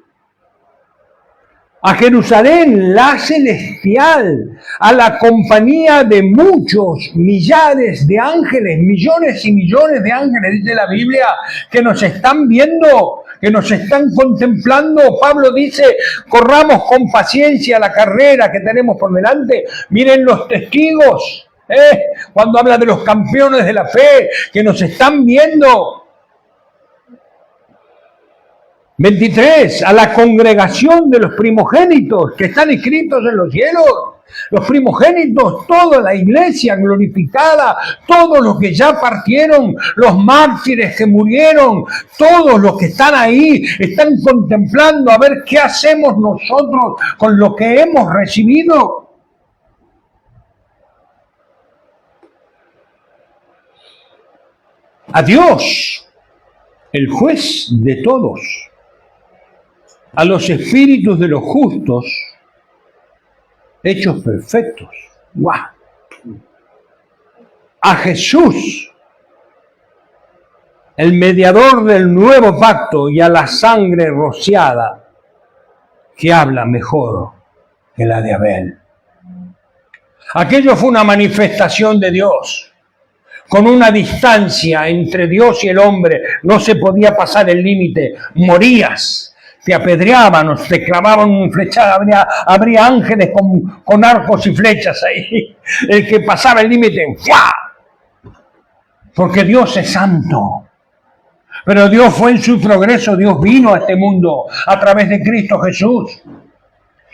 A Jerusalén, la celestial, a la compañía de muchos millares de ángeles, millones y millones de ángeles, dice la Biblia, que nos están viendo, que nos están contemplando. Pablo dice: corramos con paciencia la carrera que tenemos por delante. Miren los testigos, cuando habla de los campeones de la fe, que nos están viendo. 23, a la congregación de los primogénitos que están escritos en los cielos. Los primogénitos, toda la iglesia glorificada, todos los que ya partieron, los mártires que murieron, todos los que están ahí, están contemplando a ver qué hacemos nosotros con lo que hemos recibido. A Dios, el juez de todos, a los espíritus de los justos, hechos perfectos. ¡Guau! A Jesús, el mediador del nuevo pacto, y a la sangre rociada, que habla mejor que la de Abel. Aquello fue una manifestación de Dios, con una distancia entre Dios y el hombre. No se podía pasar el límite, morías. Te apedreaban o te clavaban un flechado, habría ángeles con arcos y flechas ahí. El que pasaba el límite, ¡fua! Porque Dios es santo. Pero Dios fue en su progreso, Dios vino a este mundo a través de Cristo Jesús.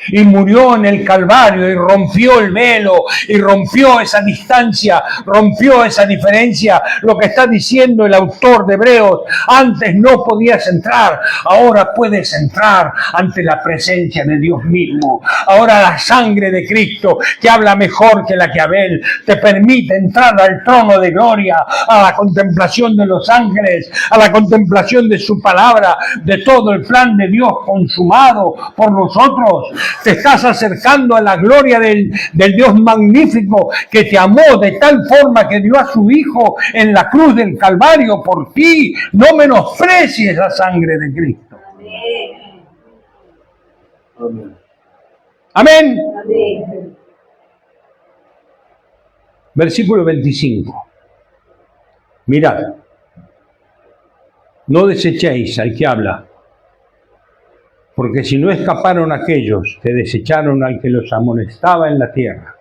Y murió en el Calvario y rompió el velo y rompió esa distancia, rompió esa diferencia. Lo que está diciendo el autor de Hebreos: antes no podías entrar, ahora puedes entrar ante la presencia de Dios mismo. Ahora la sangre de Cristo, que habla mejor que la que Abel, te permite entrar al trono de gloria, a la contemplación de los ángeles, a la contemplación de su palabra, de todo el plan de Dios consumado por nosotros. te estás acercando a la gloria del Dios magnífico que te amó de tal forma que dio a su Hijo en la cruz del Calvario por ti. No menosprecies la sangre de Cristo. Amén. Amén. Amén. Versículo 25. Mirad, no desechéis al que habla, porque si no escaparon aquellos que desecharon al que los amonestaba en la tierra,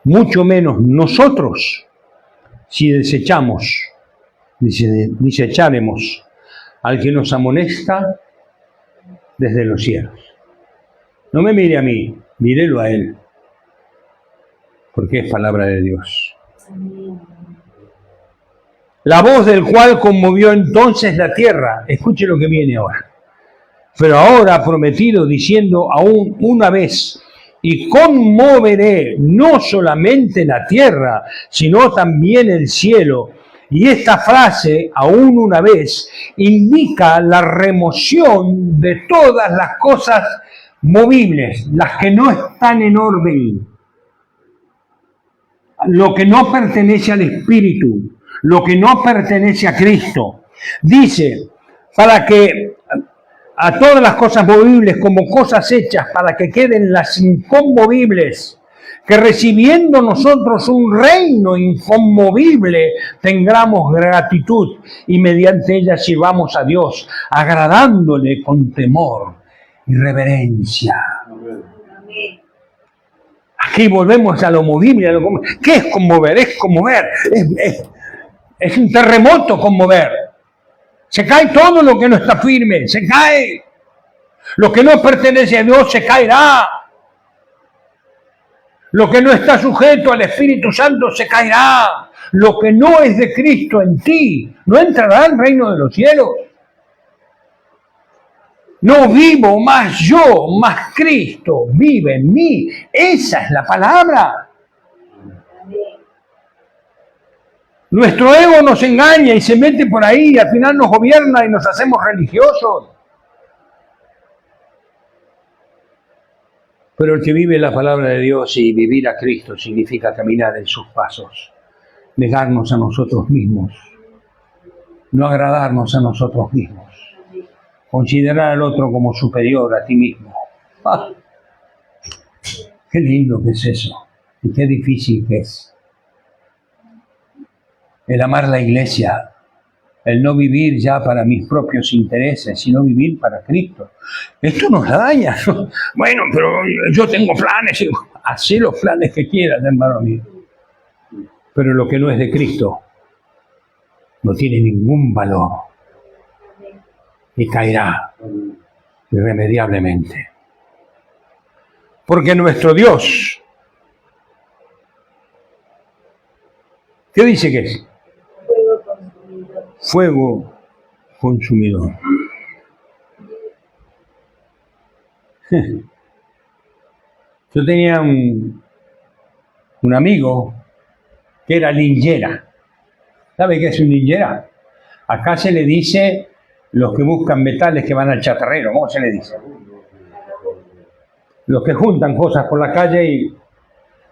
mucho menos nosotros, si desecharemos al que nos amonesta desde los cielos. No me mire a mí, mírelo a él, porque es palabra de Dios. La voz del cual conmovió entonces la tierra. Escuche lo que viene ahora. Pero ahora ha prometido diciendo aún una vez, y conmoveré no solamente la tierra, sino también el cielo. Y esta frase, aún una vez, indica la remoción de todas las cosas movibles, las que no están en orden, lo que no pertenece al Espíritu, lo que no pertenece a Cristo. Dice, para que a todas las cosas movibles como cosas hechas, para que queden las inconmovibles, que recibiendo nosotros un reino inconmovible, tengamos gratitud y mediante ella sirvamos a Dios, agradándole con temor y reverencia. Amén. Aquí volvemos a lo movible. ¿Qué es conmover? Es conmover. Es un terremoto conmover. Se cae todo lo que no está firme. Se cae. Lo que no pertenece a Dios se caerá. Lo que no está sujeto al Espíritu Santo se caerá. Lo que no es de Cristo en ti no entrará al reino de los cielos. No vivo más yo, más Cristo vive en mí. Esa es la palabra. Nuestro ego nos engaña y se mete por ahí y al final nos gobierna y nos hacemos religiosos. Pero el que vive la palabra de Dios y vivir a Cristo significa caminar en sus pasos, negarnos a nosotros mismos, no agradarnos a nosotros mismos. Considerar al otro como superior a ti mismo. ¡Ah! Qué lindo que es eso. Y qué difícil que es. El amar la iglesia. El no vivir ya para mis propios intereses, sino vivir para Cristo. Esto nos daña, ¿no? Bueno, pero yo tengo planes. Hacé los planes que quieras, hermano mío. Pero lo que no es de Cristo no tiene ningún valor. Y caerá irremediablemente. Porque nuestro Dios, ¿qué dice que es? Fuego consumidor. Yo tenía un amigo que era linchera. ¿Sabe qué es un linchera? Acá se le dice los que buscan metales que van al chatarrero. ¿Cómo se le dice? Los que juntan cosas por la calle y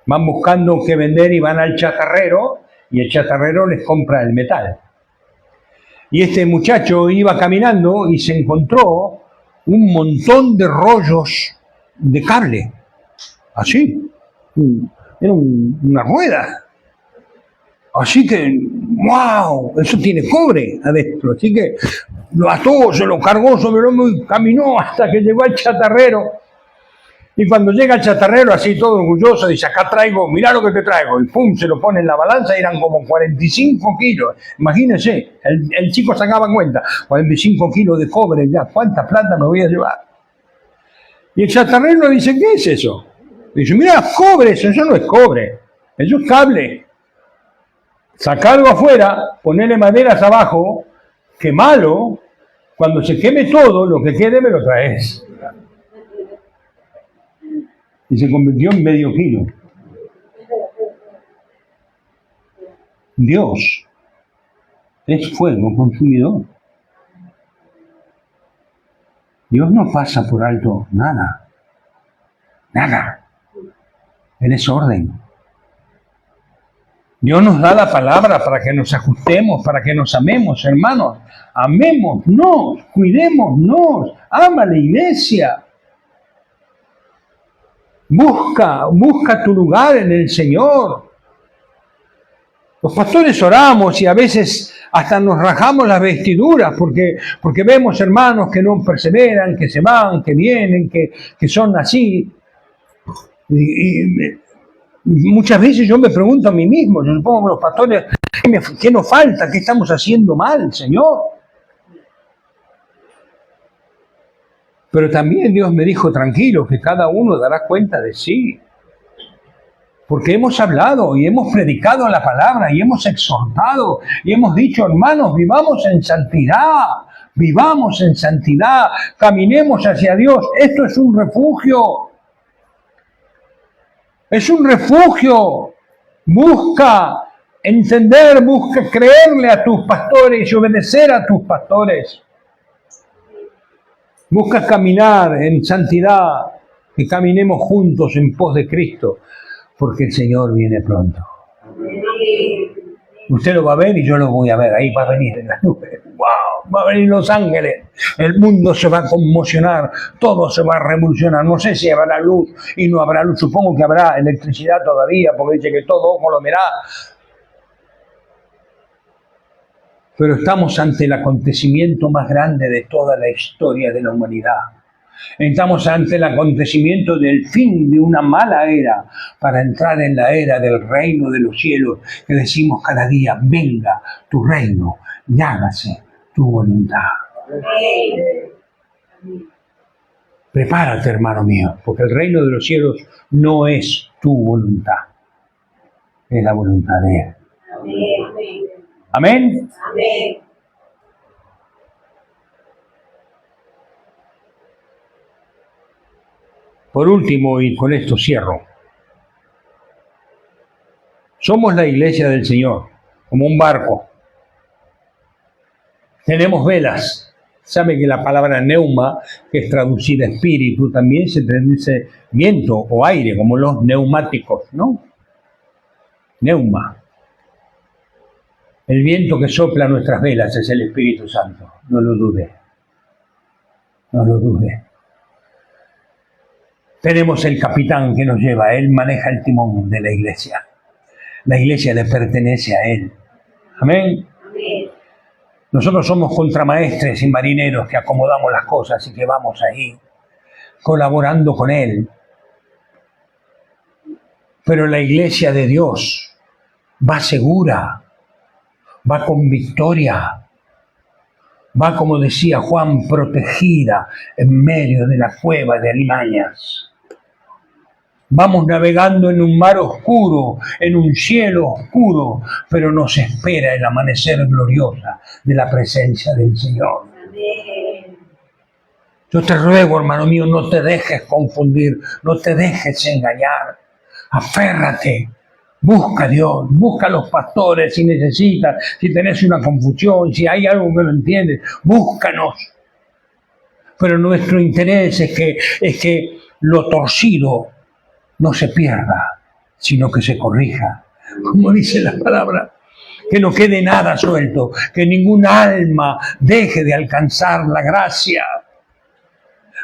van buscando qué vender y van al chatarrero y el chatarrero les compra el metal. Y este muchacho iba caminando y se encontró un montón de rollos de cable. Así. Era una rueda. Así que, ¡wow! Eso tiene cobre adentro. Así que lo ató, se lo cargó sobre el hombro y caminó hasta que llegó al chatarrero. Y cuando llega al chatarrero, así todo orgulloso, dice, acá traigo, mirá lo que te traigo. Y pum, se lo pone en la balanza y eran como 45 kilos. Imagínense, el chico sacaba cuenta, 45 kilos de cobre ya, ¿cuánta plata me voy a llevar? Y el chatarrero dice, ¿qué es eso? Dice, mira, cobre, eso no es cobre, eso es cable. Sacarlo afuera, ponerle maderas abajo, quemalo, cuando se queme todo, lo que quede me lo traes. Y se convirtió en medio kilo. Dios es fuego consumidor. Dios no pasa por alto nada. Nada. Él es orden. Dios nos da la palabra para que nos ajustemos, para que nos amemos, hermanos. Amémonos, cuidémonos, ama la iglesia. Busca tu lugar en el Señor. Los pastores oramos y a veces hasta nos rajamos las vestiduras porque vemos hermanos que no perseveran, que se van, que vienen, que son así. Y muchas veces yo me pregunto a mí mismo, yo supongo que los pastores, ¿qué nos falta? ¿Qué estamos haciendo mal, Señor? Pero también Dios me dijo, tranquilo, que cada uno dará cuenta de sí. Porque hemos hablado y hemos predicado la palabra y hemos exhortado y hemos dicho, hermanos, vivamos en santidad, caminemos hacia Dios. Esto es un refugio. Es un refugio. Busca entender, busca creerle a tus pastores y obedecer a tus pastores. Busca caminar en santidad, que caminemos juntos en pos de Cristo, porque el Señor viene pronto. Usted lo va a ver y yo lo voy a ver. Ahí va a venir en la nube. ¡Wow! Va a venir los ángeles. El mundo se va a conmocionar. Todo se va a revolucionar. No sé si habrá luz y no habrá luz. Supongo que habrá electricidad todavía, porque dice que todo ojo lo verá. Pero estamos ante el acontecimiento más grande de toda la historia de la humanidad. Estamos ante el acontecimiento del fin de una mala era para entrar en la era del reino de los cielos, que decimos cada día, venga tu reino y hágase tu voluntad. Prepárate, hermano mío, porque el reino de los cielos no es tu voluntad, es la voluntad de Él. Amén. Amén. Por último, y con esto cierro, somos la iglesia del Señor, como un barco. Tenemos velas. Sabe que la palabra neuma, que es traducida espíritu, también se traduce viento o aire, como los neumáticos, ¿no? Neuma. El viento que sopla nuestras velas es el Espíritu Santo. No lo dude. No lo dude. Tenemos el capitán que nos lleva, él maneja el timón de la iglesia. La iglesia le pertenece a él. Amén. Nosotros somos contramaestres y marineros que acomodamos las cosas y que vamos ahí, colaborando con él. Pero la iglesia de Dios va segura, va con victoria, va, como decía Juan, protegida en medio de la cueva de alimañas. Vamos navegando en un mar oscuro, en un cielo oscuro, pero nos espera el amanecer gloriosa de la presencia del Señor. Yo te ruego, hermano mío, no te dejes confundir, no te dejes engañar. Aférrate, busca a Dios, busca a los pastores si necesitas, si tenés una confusión, si hay algo que no entiendes, búscanos. Pero nuestro interés es que lo torcido no se pierda, sino que se corrija. Como dice la palabra, que no quede nada suelto, que ningún alma deje de alcanzar la gracia.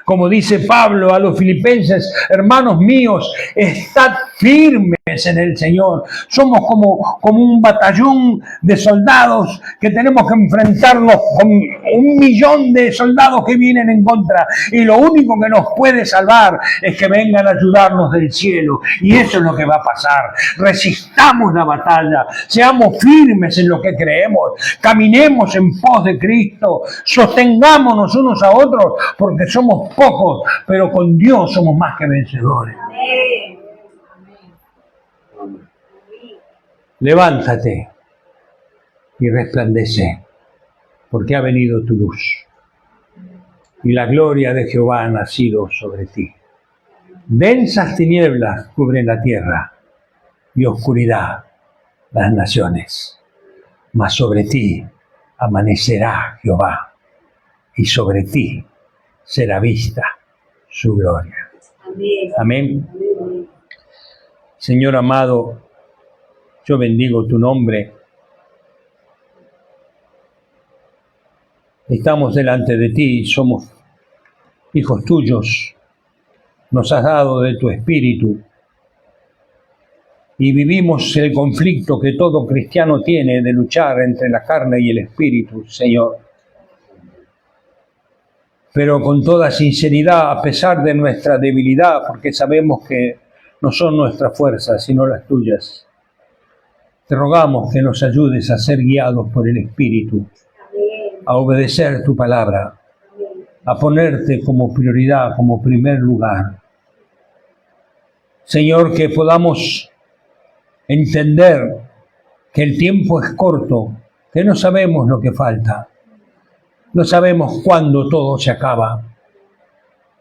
Como dice Pablo a los filipenses, hermanos míos, estad firmes en el Señor. Somos como un batallón de soldados que tenemos que enfrentarnos con 1.000.000 de soldados que vienen en contra. Y lo único que nos puede salvar es que vengan a ayudarnos del cielo. Y eso es lo que va a pasar. Resistamos la batalla, seamos firmes en lo que creemos, caminemos en pos de Cristo, sostengámonos unos a otros, porque somos pocos, pero con Dios somos más que vencedores. Levántate y resplandece, porque ha venido tu luz, y la gloria de Jehová ha nacido sobre ti. Densas tinieblas cubren la tierra, y oscuridad las naciones. Mas sobre ti amanecerá Jehová, y sobre ti será vista su gloria. Amén. Señor amado, yo bendigo tu nombre. Estamos delante de ti, somos hijos tuyos. Nos has dado de tu espíritu y vivimos el conflicto que todo cristiano tiene de luchar entre la carne y el espíritu, Señor. Pero con toda sinceridad, a pesar de nuestra debilidad, porque sabemos que no son nuestras fuerzas, sino las tuyas, te rogamos que nos ayudes a ser guiados por el Espíritu, a obedecer tu palabra, a ponerte como prioridad, como primer lugar. Señor, que podamos entender que el tiempo es corto, que no sabemos lo que falta, no sabemos cuándo todo se acaba.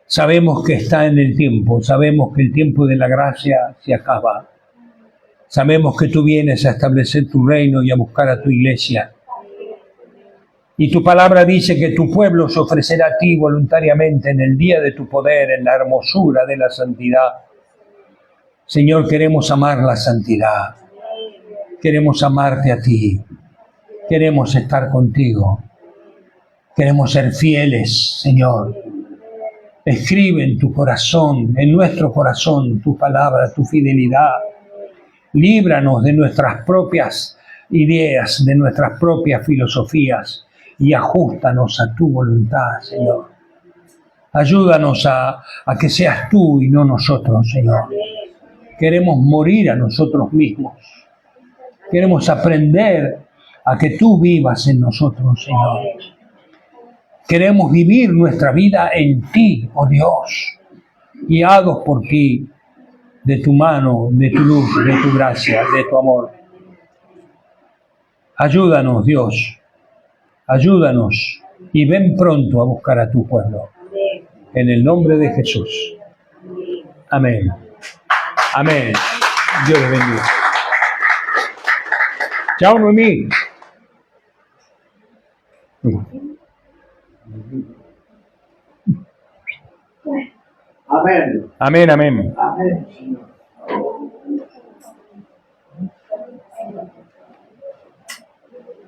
Sabemos que está en el tiempo, sabemos que el tiempo de la gracia se acaba. Sabemos que tú vienes a establecer tu reino y a buscar a tu iglesia. Y tu palabra dice que tu pueblo se ofrecerá a ti voluntariamente en el día de tu poder, en la hermosura de la santidad. Señor, queremos amar la santidad. Queremos amarte a ti. Queremos estar contigo. Queremos ser fieles, Señor. Escribe en tu corazón, en nuestro corazón, tu palabra, tu fidelidad. Líbranos de nuestras propias ideas, de nuestras propias filosofías y ajustanos a tu voluntad, Señor. Ayúdanos a que seas tú y no nosotros, Señor. Queremos morir a nosotros mismos. Queremos aprender a que tú vivas en nosotros, Señor. Queremos vivir nuestra vida en ti, oh Dios, guiados por ti, de tu mano, de tu luz, de tu gracia, de tu amor. Ayúdanos, Dios, ayúdanos y ven pronto a buscar a tu pueblo. En el nombre de Jesús. Amén. Amén. Dios les bendiga. Chao, Noemí. Amén. Amén, amén. Amén.